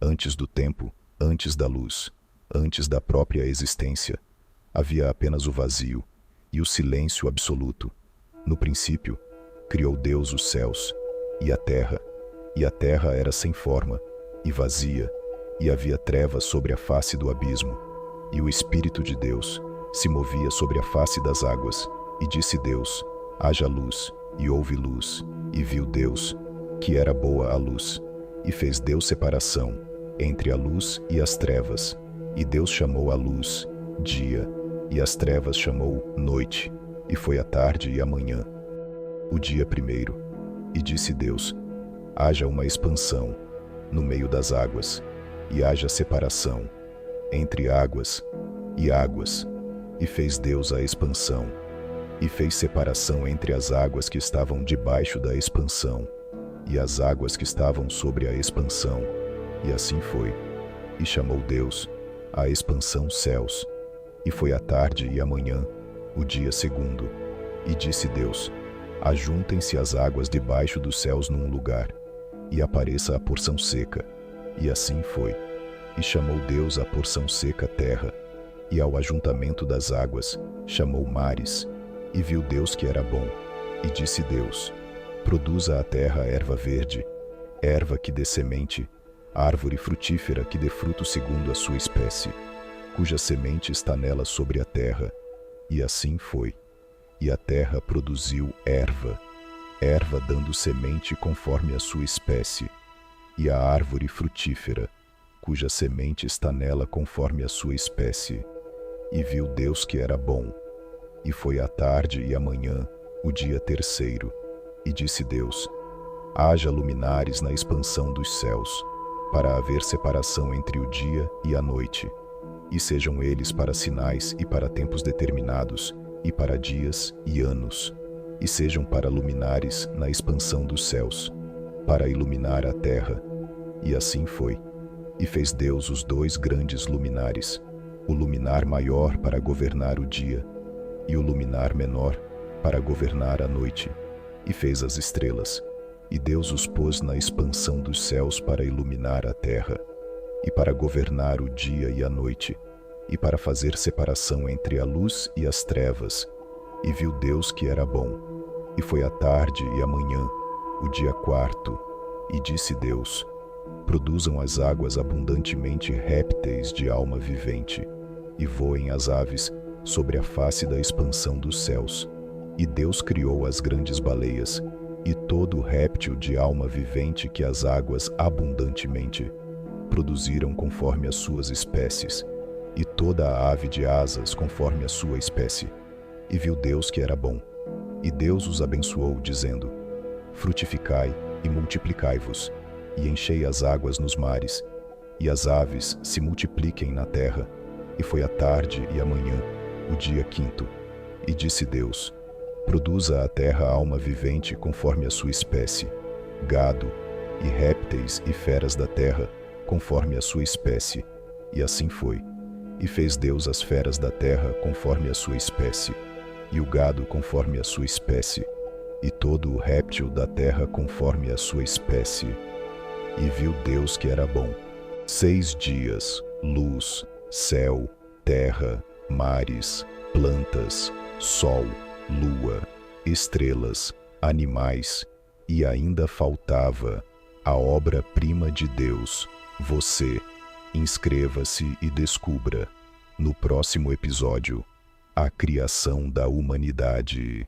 Antes do tempo, antes da luz, antes da própria existência, havia apenas o vazio e o silêncio absoluto. No princípio, criou Deus os céus e a terra era sem forma e vazia, e havia trevas sobre a face do abismo. E o Espírito de Deus se movia sobre a face das águas. E disse Deus: haja luz, e houve luz. E viu Deus que era boa a luz. E fez Deus separação entre a luz e as trevas. E Deus chamou a luz dia, e as trevas chamou noite. E foi a tarde e a manhã, o dia primeiro. E disse Deus: haja uma expansão no meio das águas, e haja separação entre águas e águas. E fez Deus a expansão, e fez separação entre as águas que estavam debaixo da expansão, e as águas que estavam sobre a expansão. E assim foi. E chamou Deus a expansão céus. E foi a tarde e a manhã, o dia segundo. E disse Deus: ajuntem-se as águas debaixo dos céus num lugar, e apareça a porção seca. E assim foi. E chamou Deus a porção seca terra, e ao ajuntamento das águas chamou mares. E viu Deus que era bom. E disse Deus: produza a terra erva verde, erva que dê semente, árvore frutífera que dê fruto segundo a sua espécie, cuja semente está nela sobre a terra. E assim foi. E a terra produziu erva, erva dando semente conforme a sua espécie, e a árvore frutífera, cuja semente está nela conforme a sua espécie. E viu Deus que era bom. E foi a tarde e a manhã, o dia terceiro. E disse Deus: haja luminares na expansão dos céus, para haver separação entre o dia e a noite. E sejam eles para sinais e para tempos determinados, e para dias e anos. E sejam para luminares na expansão dos céus, para iluminar a terra. E assim foi. E fez Deus os dois grandes luminares, o luminar maior para governar o dia, e o luminar menor para governar a noite. E fez as estrelas. E Deus os pôs na expansão dos céus para iluminar a terra, e para governar o dia e a noite, e para fazer separação entre a luz e as trevas. E viu Deus que era bom. E foi a tarde e a manhã, o dia quarto. E disse Deus: produzam as águas abundantemente répteis de alma vivente, e voem as aves sobre a face da expansão dos céus. E Deus criou as grandes baleias, e todo réptil de alma vivente que as águas abundantemente produziram conforme as suas espécies, e toda a ave de asas conforme a sua espécie. E viu Deus que era bom. E Deus os abençoou, dizendo: frutificai e multiplicai-vos, e enchei as águas nos mares, e as aves se multipliquem na terra. E foi a tarde e a manhã, o dia quinto. E disse Deus: produza a terra alma vivente conforme a sua espécie, gado, e répteis e feras da terra, conforme a sua espécie. E assim foi. E fez Deus as feras da terra conforme a sua espécie, e o gado conforme a sua espécie, e todo o réptil da terra conforme a sua espécie. E viu Deus que era bom. 6 dias, luz, céu, terra, mares, plantas, sol, lua, estrelas, animais, e ainda faltava a obra-prima de Deus, você. Inscreva-se e descubra, no próximo episódio, a criação da humanidade.